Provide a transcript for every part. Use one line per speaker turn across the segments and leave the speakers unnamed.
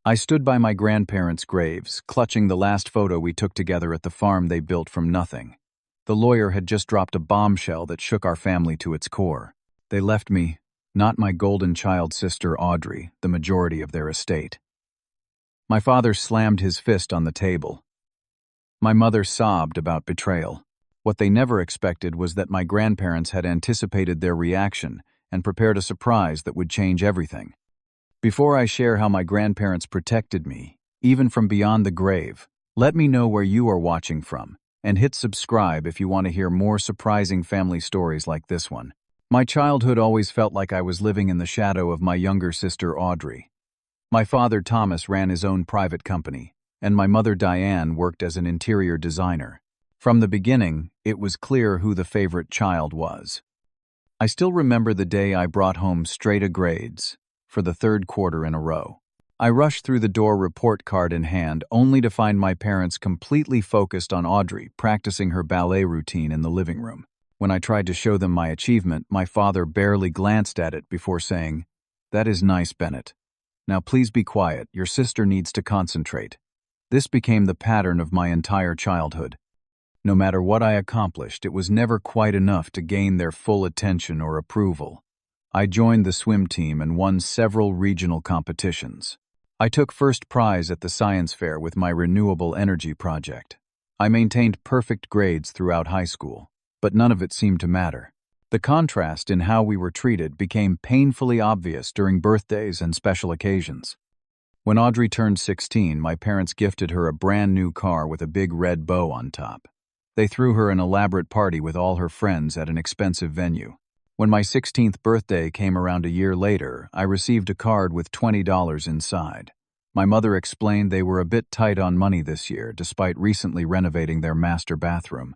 I stood by my grandparents' graves, clutching the last photo we took together at the farm they built from nothing. The lawyer had just dropped a bombshell that shook our family to its core. They left me, not my golden child sister Audrey, the majority of their estate. My father slammed his fist on the table. My mother sobbed about betrayal. What they never expected was that my grandparents had anticipated their reaction and prepared a surprise that would change everything. Before I share how my grandparents protected me, even from beyond the grave, let me know where you are watching from, and hit subscribe if you want to hear more surprising family stories like this one. My childhood always felt like I was living in the shadow of my younger sister Audrey. My father Thomas ran his own private company, and my mother Diane worked as an interior designer. From the beginning, it was clear who the favorite child was. I still remember the day I brought home straight A grades for the third quarter in a row. I rushed through the door, report card in hand, only to find my parents completely focused on Audrey practicing her ballet routine in the living room. When I tried to show them my achievement, my father barely glanced at it before saying, "That is nice, Bennett. Now please be quiet, your sister needs to concentrate." This became the pattern of my entire childhood. No matter what I accomplished, it was never quite enough to gain their full attention or approval. I joined the swim team and won several regional competitions. I took first prize at the science fair with my renewable energy project. I maintained perfect grades throughout high school, but none of it seemed to matter. The contrast in how we were treated became painfully obvious during birthdays and special occasions. When Audrey turned 16, my parents gifted her a brand new car with a big red bow on top. They threw her an elaborate party with all her friends at an expensive venue. When my 16th birthday came around a year later, I received a card with $20 inside. My mother explained they were a bit tight on money this year, despite recently renovating their master bathroom.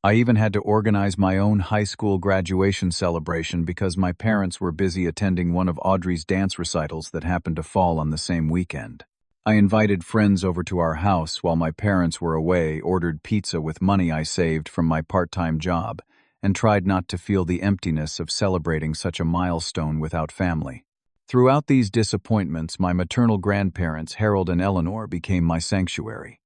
I even had to organize my own high school graduation celebration because my parents were busy attending one of Audrey's dance recitals that happened to fall on the same weekend. I invited friends over to our house while my parents were away, ordered pizza with money I saved from my part-time job, and tried not to feel the emptiness of celebrating such a milestone without family. Throughout these disappointments, my maternal grandparents, Harold and Eleanor, became my sanctuary.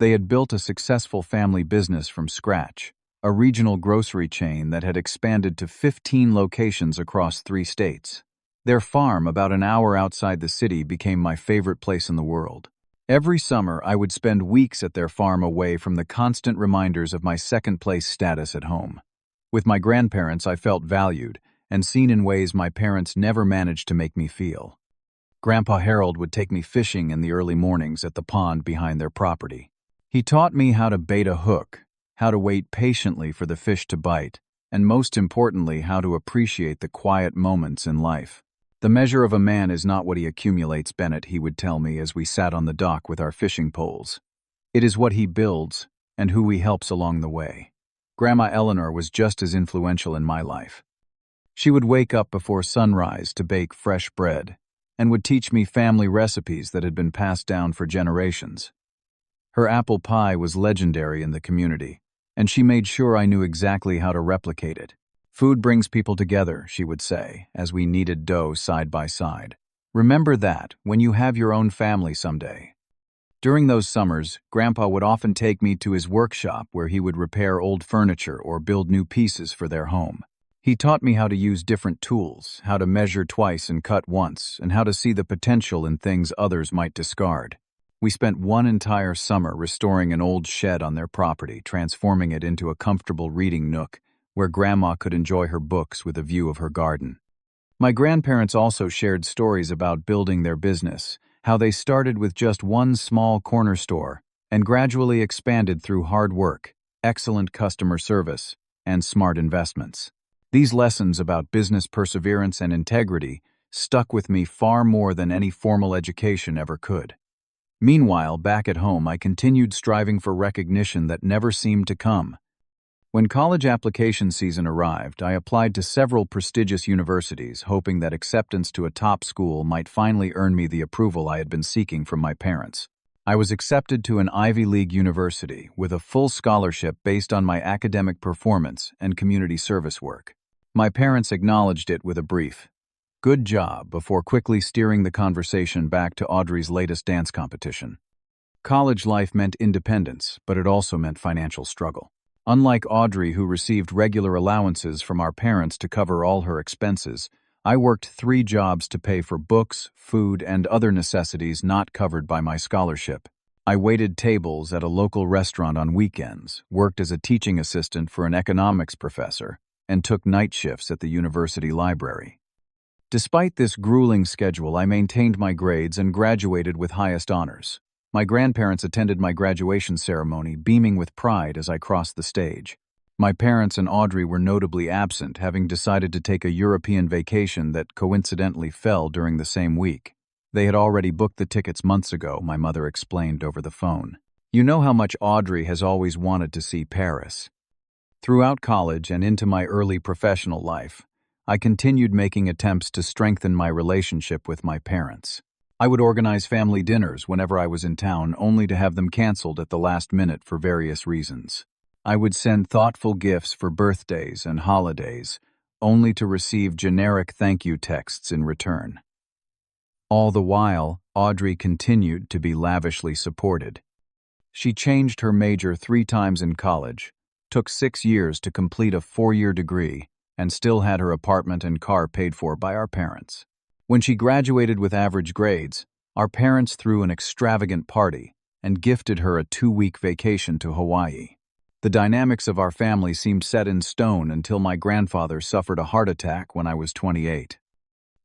They had built a successful family business from scratch, a regional grocery chain that had expanded to 15 locations across 3 states. Their farm, about an hour outside the city, became my favorite place in the world. Every summer, I would spend weeks at their farm away from the constant reminders of my second-place status at home. With my grandparents, I felt valued and seen in ways my parents never managed to make me feel. Grandpa Harold would take me fishing in the early mornings at the pond behind their property. He taught me how to bait a hook, how to wait patiently for the fish to bite, and most importantly, how to appreciate the quiet moments in life. "The measure of a man is not what he accumulates, Bennett," he would tell me as we sat on the dock with our fishing poles. "It is what he builds and who he helps along the way." Grandma Eleanor was just as influential in my life. She would wake up before sunrise to bake fresh bread and would teach me family recipes that had been passed down for generations. Her apple pie was legendary in the community, and she made sure I knew exactly how to replicate it. "Food brings people together," she would say, as we kneaded dough side by side. "Remember that when you have your own family someday." During those summers, Grandpa would often take me to his workshop where he would repair old furniture or build new pieces for their home. He taught me how to use different tools, how to measure twice and cut once, and how to see the potential in things others might discard. We spent one entire summer restoring an old shed on their property, transforming it into a comfortable reading nook where Grandma could enjoy her books with a view of her garden. My grandparents also shared stories about building their business, how they started with just one small corner store and gradually expanded through hard work, excellent customer service, and smart investments. These lessons about business perseverance and integrity stuck with me far more than any formal education ever could. Meanwhile, back at home, I continued striving for recognition that never seemed to come. When college application season arrived, I applied to several prestigious universities, hoping that acceptance to a top school might finally earn me the approval I had been seeking from my parents. I was accepted to an Ivy League university with a full scholarship based on my academic performance and community service work. My parents acknowledged it with a brief, Good job, before quickly steering the conversation back to Audrey's latest dance competition. College life meant independence, but it also meant financial struggle. Unlike Audrey, who received regular allowances from our parents to cover all her expenses, I worked 3 jobs to pay for books, food, and other necessities not covered by my scholarship. I waited tables at a local restaurant on weekends, worked as a teaching assistant for an economics professor, and took night shifts at the university library. Despite this grueling schedule, I maintained my grades and graduated with highest honors. My grandparents attended my graduation ceremony, beaming with pride as I crossed the stage. My parents and Audrey were notably absent, having decided to take a European vacation that coincidentally fell during the same week. They had already booked the tickets months ago, my mother explained over the phone. You know how much Audrey has always wanted to see Paris. Throughout college and into my early professional life, I continued making attempts to strengthen my relationship with my parents. I would organize family dinners whenever I was in town, only to have them canceled at the last minute for various reasons. I would send thoughtful gifts for birthdays and holidays, only to receive generic thank you texts in return. All the while, Audrey continued to be lavishly supported. She changed her major 3 times in college, took 6 years to complete a 4-year degree, and still had her apartment and car paid for by our parents. When she graduated with average grades, our parents threw an extravagant party and gifted her a 2-week vacation to Hawaii. The dynamics of our family seemed set in stone until my grandfather suffered a heart attack when I was 28.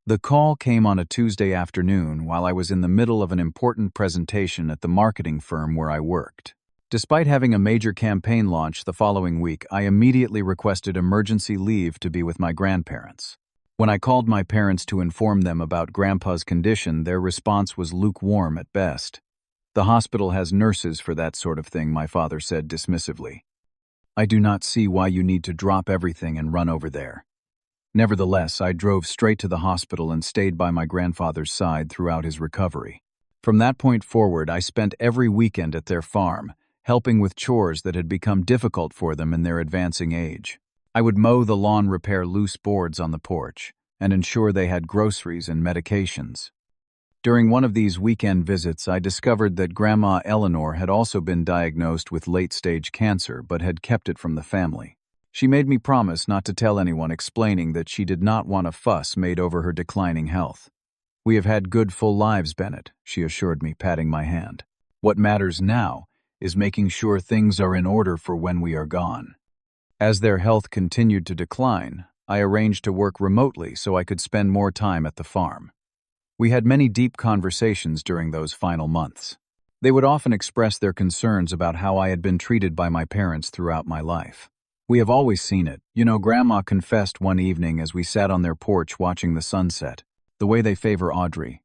The call came on a Tuesday afternoon while I was in the middle of an important presentation at the marketing firm where I worked. Despite having a major campaign launch the following week, I immediately requested emergency leave to be with my grandparents. When I called my parents to inform them about Grandpa's condition, their response was lukewarm at best. "The hospital has nurses for that sort of thing," my father said dismissively. "I do not see why you need to drop everything and run over there." Nevertheless, I drove straight to the hospital and stayed by my grandfather's side throughout his recovery. From that point forward, I spent every weekend at their farm, helping with chores that had become difficult for them in their advancing age. I would mow the lawn, repair loose boards on the porch, and ensure they had groceries and medications. During one of these weekend visits, I discovered that Grandma Eleanor had also been diagnosed with late-stage cancer but had kept it from the family. She made me promise not to tell anyone, explaining that she did not want a fuss made over her declining health. "We have had good, full lives, Bennett," she assured me, patting my hand. "What matters now is making sure things are in order for when we are gone." As their health continued to decline, I arranged to work remotely so I could spend more time at the farm. We had many deep conversations during those final months. They would often express their concerns about how I had been treated by my parents throughout my life. "We have always seen it. You know," Grandma confessed one evening as we sat on their porch watching the sunset, "the way they favor Audrey."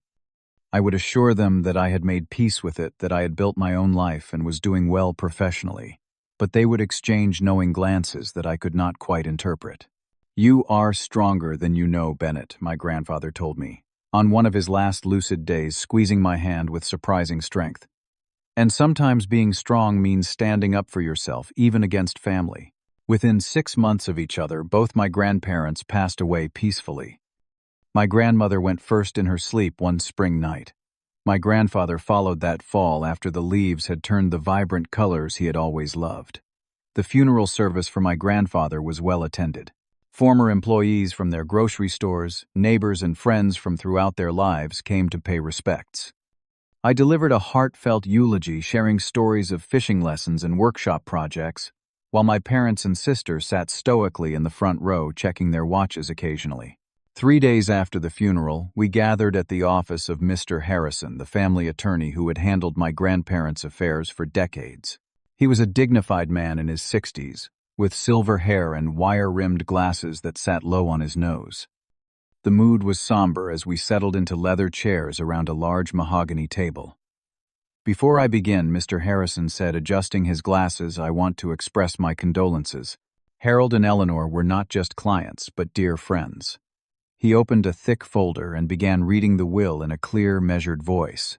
I would assure them that I had made peace with it, that I had built my own life and was doing well professionally. But they would exchange knowing glances that I could not quite interpret. "You are stronger than you know, Bennett," my grandfather told me, on one of his last lucid days, squeezing my hand with surprising strength. "And sometimes being strong means standing up for yourself, even against family." Within 6 months of each other, both my grandparents passed away peacefully. My grandmother went first in her sleep one spring night. My grandfather followed that fall after the leaves had turned the vibrant colors he had always loved. The funeral service for my grandfather was well attended. Former employees from their grocery stores, neighbors, and friends from throughout their lives came to pay respects. I delivered a heartfelt eulogy, sharing stories of fishing lessons and workshop projects, while my parents and sister sat stoically in the front row, checking their watches occasionally. 3 days after the funeral, we gathered at the office of Mr. Harrison, the family attorney who had handled my grandparents' affairs for decades. He was a dignified man in his 60s, with silver hair and wire-rimmed glasses that sat low on his nose. The mood was somber as we settled into leather chairs around a large mahogany table. "Before I begin," Mr. Harrison said, adjusting his glasses, "I want to express my condolences. Harold and Eleanor were not just clients, but dear friends." He opened a thick folder and began reading the will in a clear, measured voice.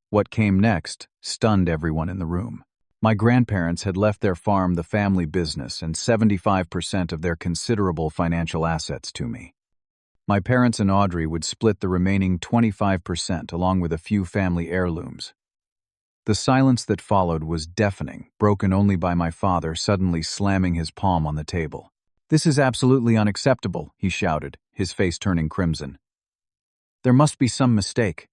What came next stunned everyone in the room. My grandparents had left their farm, the family business, and 75% of their considerable financial assets to me. My parents and Audrey would split the remaining 25% along with a few family heirlooms. The silence that followed was deafening, broken only by my father suddenly slamming his palm on the table. "This is absolutely unacceptable," he shouted, his face turning crimson. "There must be some mistake."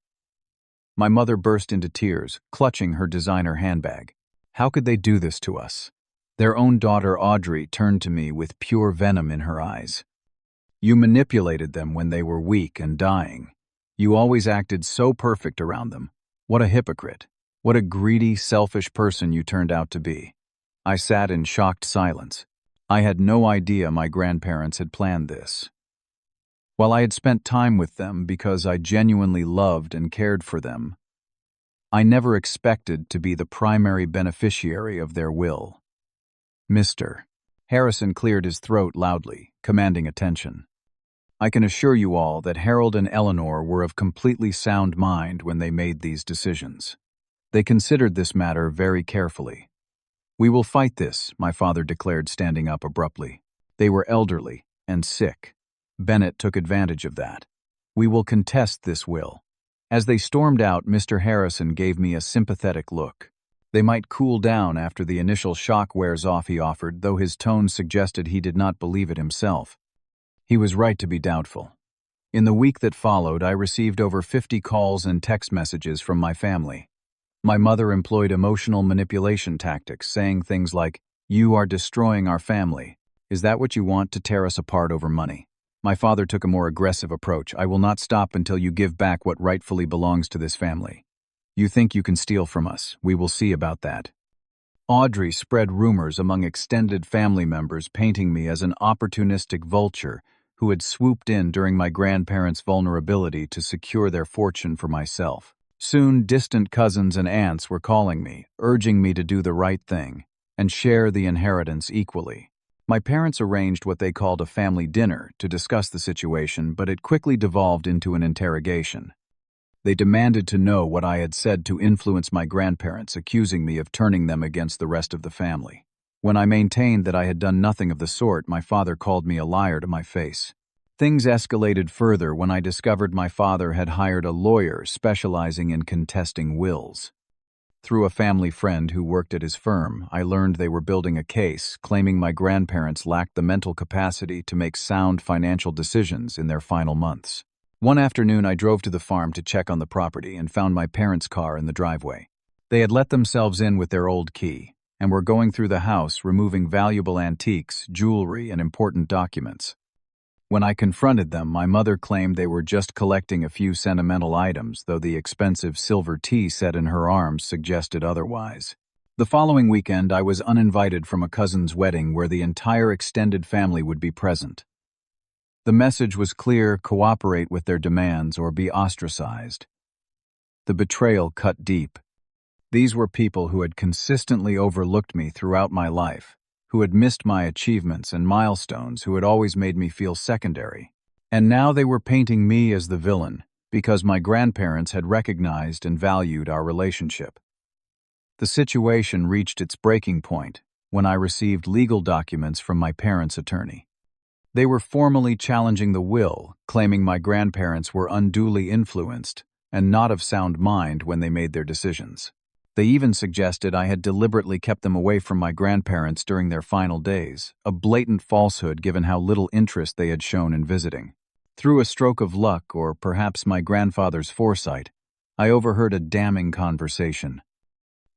My mother burst into tears, clutching her designer handbag. How could they do this to us? Their own daughter Audrey turned to me with pure venom in her eyes. "You manipulated them when they were weak and dying. You always acted so perfect around them. What a hypocrite. What a greedy, selfish person you turned out to be." I sat in shocked silence. I had no idea my grandparents had planned this. While I had spent time with them because I genuinely loved and cared for them, I never expected to be the primary beneficiary of their will. "Mr. Harrison cleared his throat loudly, commanding attention. "I can assure you all that Harold and Eleanor were of completely sound mind when they made these decisions. They considered this matter very carefully. We will fight this," my father declared, standing up abruptly. "They were elderly and sick. Bennett took advantage of that. We will contest this will." As they stormed out, Mr. Harrison gave me a sympathetic look. "They might cool down after the initial shock wears off," he offered, though his tone suggested he did not believe it himself. He was right to be doubtful. In the week that followed, I received over 50 calls and text messages from my family. My mother employed emotional manipulation tactics, saying things like, "You are destroying our family. Is that what you want, to tear us apart over money?" My father took a more aggressive approach. "I will not stop until you give back what rightfully belongs to this family. You think you can steal from us. We will see about that." Audrey spread rumors among extended family members, painting me as an opportunistic vulture who had swooped in during my grandparents' vulnerability to secure their fortune for myself. Soon, distant cousins and aunts were calling me, urging me to do the right thing and share the inheritance equally. My parents arranged what they called a family dinner to discuss the situation, but it quickly devolved into an interrogation. They demanded to know what I had said to influence my grandparents, accusing me of turning them against the rest of the family. When I maintained that I had done nothing of the sort, my father called me a liar to my face. Things escalated further when I discovered my father had hired a lawyer specializing in contesting wills. Through a family friend who worked at his firm, I learned they were building a case claiming my grandparents lacked the mental capacity to make sound financial decisions in their final months. One afternoon, I drove to the farm to check on the property and found my parents' car in the driveway. They had let themselves in with their old key and were going through the house, removing valuable antiques, jewelry, and important documents. When I confronted them, my mother claimed they were just collecting a few sentimental items, though the expensive silver tea set in her arms suggested otherwise. The following weekend, I was uninvited from a cousin's wedding where the entire extended family would be present. The message was clear: cooperate with their demands or be ostracized. The betrayal cut deep. These were people who had consistently overlooked me throughout my life, who had missed my achievements and milestones, who had always made me feel secondary. And now they were painting me as the villain, because my grandparents had recognized and valued our relationship. The situation reached its breaking point when I received legal documents from my parents' attorney. They were formally challenging the will, claiming my grandparents were unduly influenced and not of sound mind when they made their decisions. They even suggested I had deliberately kept them away from my grandparents during their final days, a blatant falsehood given how little interest they had shown in visiting. Through a stroke of luck, or perhaps my grandfather's foresight, I overheard a damning conversation.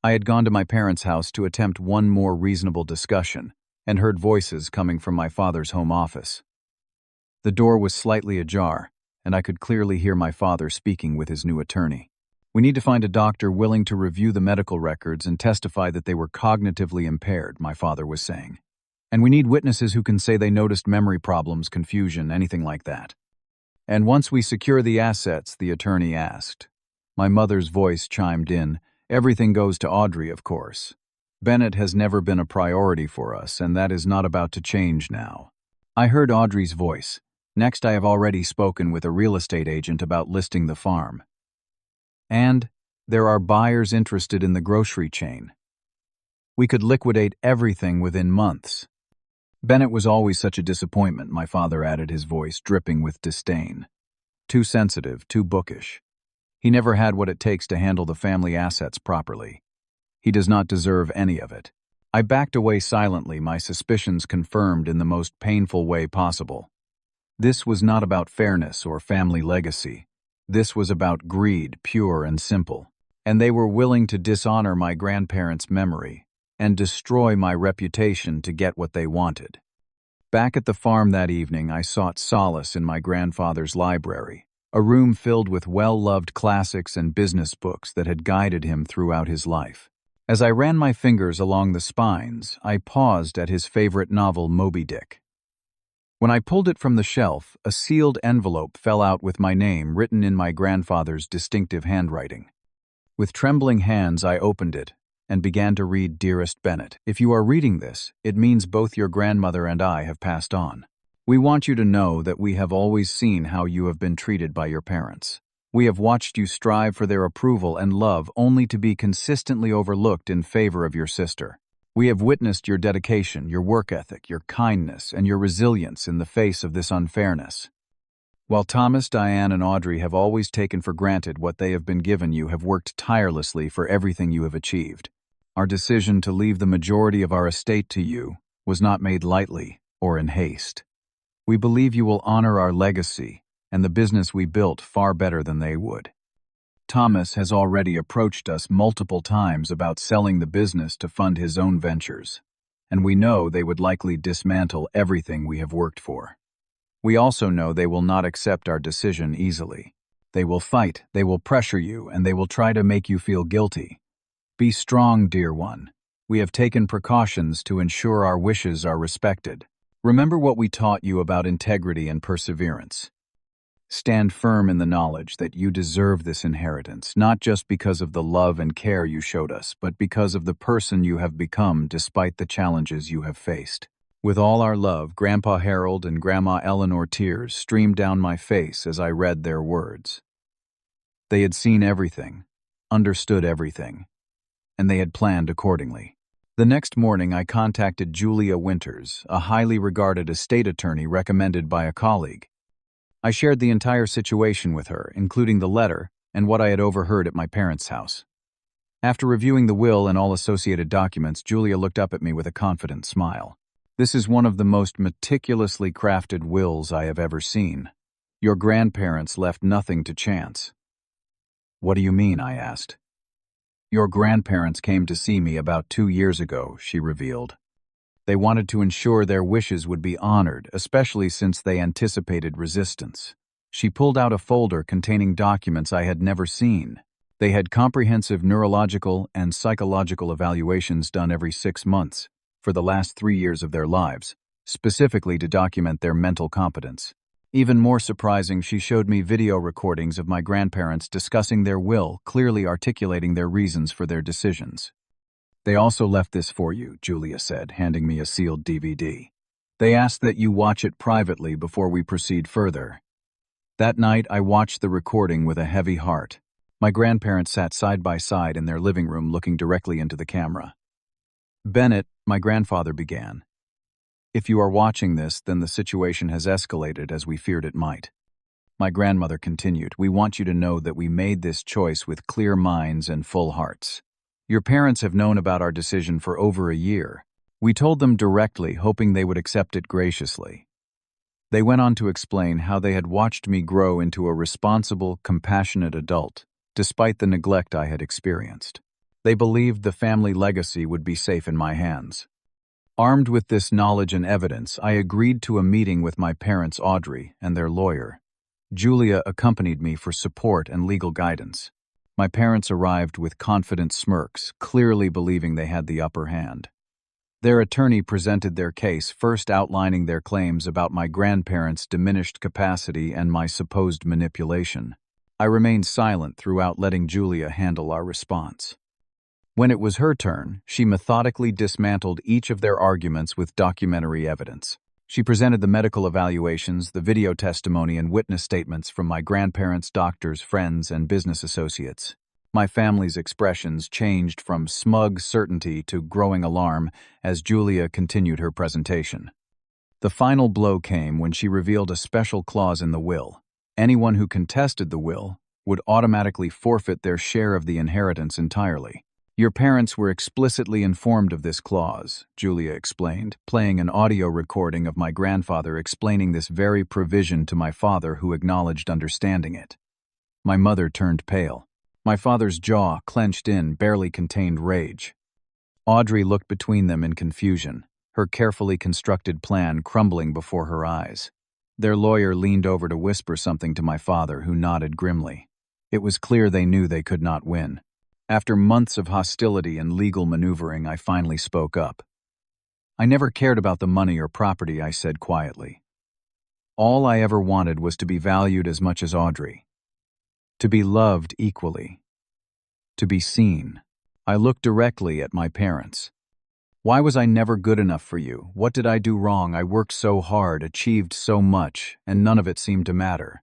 I had gone to my parents' house to attempt one more reasonable discussion and heard voices coming from my father's home office. The door was slightly ajar, and I could clearly hear my father speaking with his new attorney. "We need to find a doctor willing to review the medical records and testify that they were cognitively impaired," my father was saying. "And we need witnesses who can say they noticed memory problems, confusion, anything like that." "And once we secure the assets," the attorney asked. My mother's voice chimed in, "Everything goes to Audrey, of course. Bennett has never been a priority for us, and that is not about to change now." I heard Audrey's voice. "Next, I have already spoken with a real estate agent about listing the farm. And there are buyers interested in the grocery chain. We could liquidate everything within months." Bennett was always such a disappointment, my father added, his voice dripping with disdain. Too sensitive, too bookish. He never had what it takes to handle the family assets properly. He does not deserve any of it. I backed away silently, my suspicions confirmed in the most painful way possible. This was not about fairness or family legacy. This was about greed, pure and simple. And they were willing to dishonor my grandparents' memory and destroy my reputation to get what they wanted. Back at the farm that evening, I sought solace in my grandfather's library, a room filled with well-loved classics and business books that had guided him throughout his life. As I ran my fingers along the spines, I paused at his favorite novel, Moby Dick. When I pulled it from the shelf, a sealed envelope fell out with my name written in my grandfather's distinctive handwriting. With trembling hands, I opened it and began to read, "Dearest Bennett, if you are reading this, it means both your grandmother and I have passed on. We want you to know that we have always seen how you have been treated by your parents. We have watched you strive for their approval and love only to be consistently overlooked in favor of your sister. We have witnessed your dedication, your work ethic, your kindness, and your resilience in the face of this unfairness. While Thomas, Diane, and Audrey have always taken for granted what they have been given, you have worked tirelessly for everything you have achieved. Our decision to leave the majority of our estate to you was not made lightly or in haste. We believe you will honor our legacy and the business we built far better than they would. Thomas has already approached us multiple times about selling the business to fund his own ventures, and we know they would likely dismantle everything we have worked for. We also know they will not accept our decision easily. They will fight, they will pressure you, and they will try to make you feel guilty. Be strong, dear one. We have taken precautions to ensure our wishes are respected. Remember what we taught you about integrity and perseverance. Stand firm in the knowledge that you deserve this inheritance, not just because of the love and care you showed us, but because of the person you have become despite the challenges you have faced. With all our love, Grandpa Harold and Grandma Eleanor. Tears streamed down my face as I read their words. They had seen everything, understood everything, and they had planned accordingly. The next morning, I contacted Julia Winters, a highly regarded estate attorney recommended by a colleague. I shared the entire situation with her, including the letter and what I had overheard at my parents' house. After reviewing the will and all associated documents, Julia looked up at me with a confident smile. "This is one of the most meticulously crafted wills I have ever seen. Your grandparents left nothing to chance." "What do you mean?" I asked. "Your grandparents came to see me about 2 years ago," she revealed. "They wanted to ensure their wishes would be honored, especially since they anticipated resistance." She pulled out a folder containing documents I had never seen. They had comprehensive neurological and psychological evaluations done every 6 months for the last 3 years of their lives, specifically to document their mental competence. Even more surprising, she showed me video recordings of my grandparents discussing their will, clearly articulating their reasons for their decisions. "They also left this for you," Julia said, handing me a sealed DVD. "They asked that you watch it privately before we proceed further." That night, I watched the recording with a heavy heart. My grandparents sat side by side in their living room looking directly into the camera. "Bennett," my grandfather began, "if you are watching this, then the situation has escalated as we feared it might." My grandmother continued, "We want you to know that we made this choice with clear minds and full hearts. Your parents have known about our decision for over a year. We told them directly, hoping they would accept it graciously." They went on to explain how they had watched me grow into a responsible, compassionate adult, despite the neglect I had experienced. They believed the family legacy would be safe in my hands. Armed with this knowledge and evidence, I agreed to a meeting with my parents, Audrey, and their lawyer. Julia accompanied me for support and legal guidance. My parents arrived with confident smirks, clearly believing they had the upper hand. Their attorney presented their case, first outlining their claims about my grandparents' diminished capacity and my supposed manipulation. I remained silent throughout, letting Julia handle our response. When it was her turn, she methodically dismantled each of their arguments with documentary evidence. She presented the medical evaluations, the video testimony, and witness statements from my grandparents, doctors, friends, and business associates. My family's expressions changed from smug certainty to growing alarm as Julia continued her presentation. The final blow came when she revealed a special clause in the will. Anyone who contested the will would automatically forfeit their share of the inheritance entirely. Your parents were explicitly informed of this clause, Julia explained, playing an audio recording of my grandfather explaining this very provision to my father, who acknowledged understanding it. My mother turned pale. My father's jaw clenched in, barely contained rage. Audrey looked between them in confusion, her carefully constructed plan crumbling before her eyes. Their lawyer leaned over to whisper something to my father, who nodded grimly. It was clear they knew they could not win. After months of hostility and legal maneuvering, I finally spoke up. I never cared about the money or property, I said quietly. All I ever wanted was to be valued as much as Audrey. To be loved equally. To be seen. I looked directly at my parents. Why was I never good enough for you? What did I do wrong? I worked so hard, achieved so much, and none of it seemed to matter.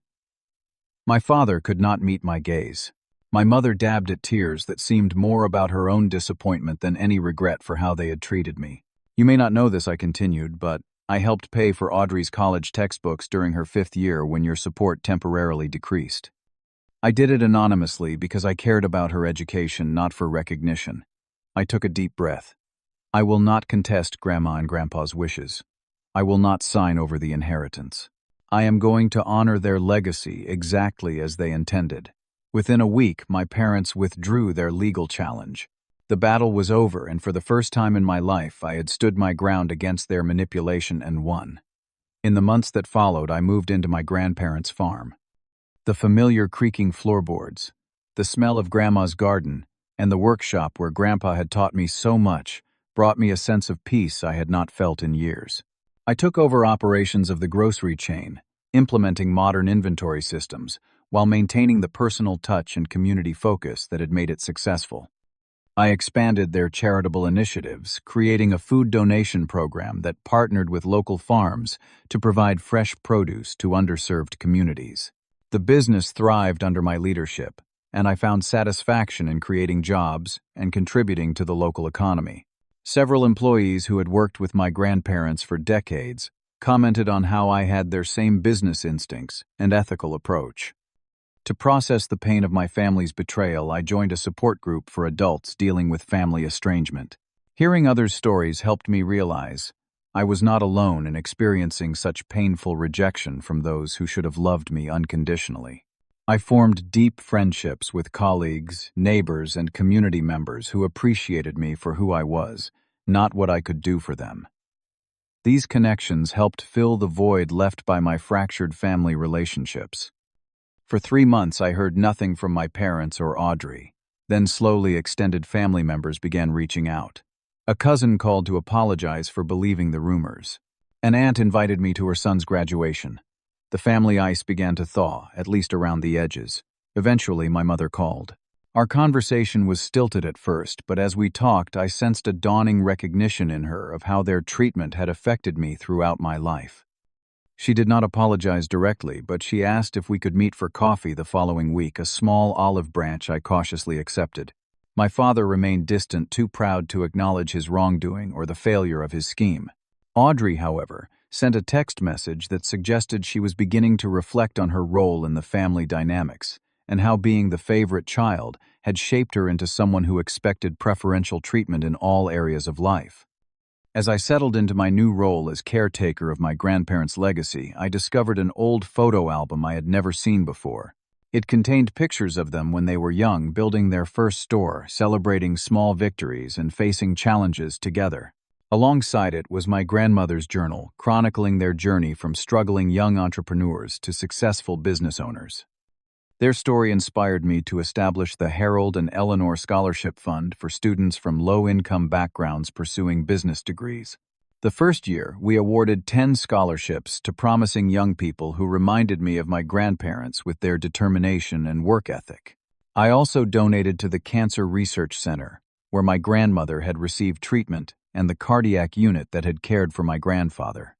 My father could not meet my gaze. My mother dabbed at tears that seemed more about her own disappointment than any regret for how they had treated me. You may not know this, I continued, but I helped pay for Audrey's college textbooks during her 5th year when your support temporarily decreased. I did it anonymously because I cared about her education, not for recognition. I took a deep breath. I will not contest Grandma and Grandpa's wishes. I will not sign over the inheritance. I am going to honor their legacy exactly as they intended. Within a week, my parents withdrew their legal challenge. The battle was over, and for the first time in my life, I had stood my ground against their manipulation and won. In the months that followed, I moved into my grandparents' farm. The familiar creaking floorboards, the smell of Grandma's garden, and the workshop where Grandpa had taught me so much brought me a sense of peace I had not felt in years. I took over operations of the grocery chain, implementing modern inventory systems, while maintaining the personal touch and community focus that had made it successful. I expanded their charitable initiatives, creating a food donation program that partnered with local farms to provide fresh produce to underserved communities. The business thrived under my leadership, and I found satisfaction in creating jobs and contributing to the local economy. Several employees who had worked with my grandparents for decades commented on how I had their same business instincts and ethical approach. To process the pain of my family's betrayal, I joined a support group for adults dealing with family estrangement. Hearing others' stories helped me realize I was not alone in experiencing such painful rejection from those who should have loved me unconditionally. I formed deep friendships with colleagues, neighbors, and community members who appreciated me for who I was, not what I could do for them. These connections helped fill the void left by my fractured family relationships. For 3 months, I heard nothing from my parents or Audrey. Then slowly extended family members began reaching out. A cousin called to apologize for believing the rumors. An aunt invited me to her son's graduation. The family ice began to thaw, at least around the edges. Eventually, my mother called. Our conversation was stilted at first, but as we talked, I sensed a dawning recognition in her of how their treatment had affected me throughout my life. She did not apologize directly, but she asked if we could meet for coffee the following week, a small olive branch I cautiously accepted. My father remained distant, too proud to acknowledge his wrongdoing or the failure of his scheme. Audrey, however, sent a text message that suggested she was beginning to reflect on her role in the family dynamics, and how being the favorite child had shaped her into someone who expected preferential treatment in all areas of life. As I settled into my new role as caretaker of my grandparents' legacy, I discovered an old photo album I had never seen before. It contained pictures of them when they were young, building their first store, celebrating small victories, and facing challenges together. Alongside it was my grandmother's journal, chronicling their journey from struggling young entrepreneurs to successful business owners. Their story inspired me to establish the Harold and Eleanor Scholarship Fund for students from low-income backgrounds pursuing business degrees. The first year, we awarded 10 scholarships to promising young people who reminded me of my grandparents with their determination and work ethic. I also donated to the Cancer Research Center, where my grandmother had received treatment, and the cardiac unit that had cared for my grandfather.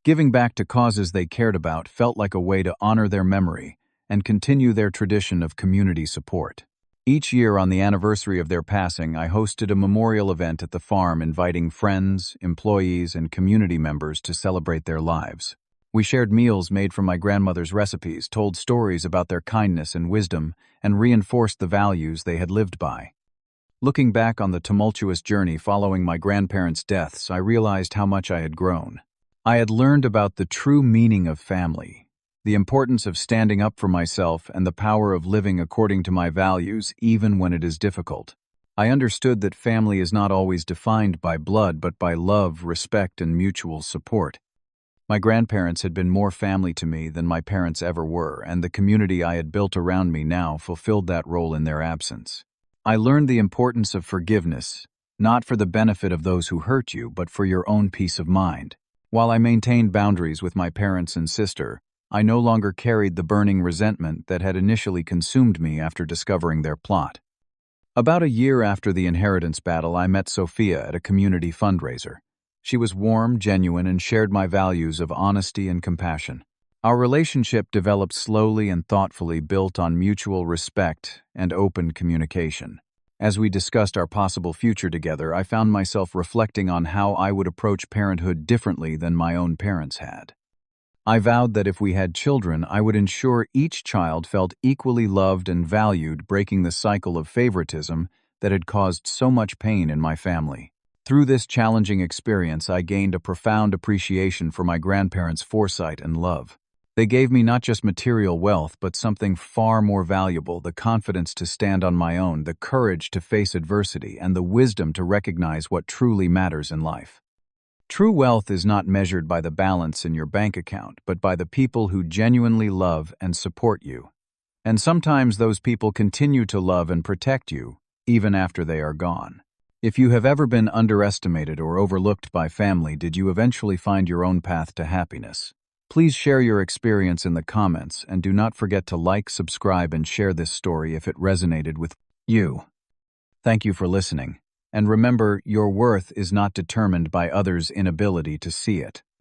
Giving back to causes they cared about felt like a way to honor their memory and continue their tradition of community support. Each year on the anniversary of their passing, I hosted a memorial event at the farm inviting friends, employees, and community members to celebrate their lives. We shared meals made from my grandmother's recipes, told stories about their kindness and wisdom, and reinforced the values they had lived by. Looking back on the tumultuous journey following my grandparents' deaths, I realized how much I had grown. I had learned about the true meaning of family, the importance of standing up for myself, and the power of living according to my values even when it is difficult. I understood that family is not always defined by blood but by love, respect, and mutual support. My grandparents had been more family to me than my parents ever were, and the community I had built around me now fulfilled that role in their absence. I learned the importance of forgiveness, not for the benefit of those who hurt you, but for your own peace of mind. While I maintained boundaries with my parents and sister, I no longer carried the burning resentment that had initially consumed me after discovering their plot. About a year after the inheritance battle, I met Sophia at a community fundraiser. She was warm, genuine, and shared my values of honesty and compassion. Our relationship developed slowly and thoughtfully, built on mutual respect and open communication. As we discussed our possible future together, I found myself reflecting on how I would approach parenthood differently than my own parents had. I vowed that if we had children, I would ensure each child felt equally loved and valued, breaking the cycle of favoritism that had caused so much pain in my family. Through this challenging experience, I gained a profound appreciation for my grandparents' foresight and love. They gave me not just material wealth, but something far more valuable: the confidence to stand on my own, the courage to face adversity, and the wisdom to recognize what truly matters in life. True wealth is not measured by the balance in your bank account, but by the people who genuinely love and support you. And sometimes those people continue to love and protect you, even after they are gone. If you have ever been underestimated or overlooked by family, did you eventually find your own path to happiness? Please share your experience in the comments, and do not forget to like, subscribe, and share this story if it resonated with you. Thank you for listening. And remember, your worth is not determined by others' inability to see it.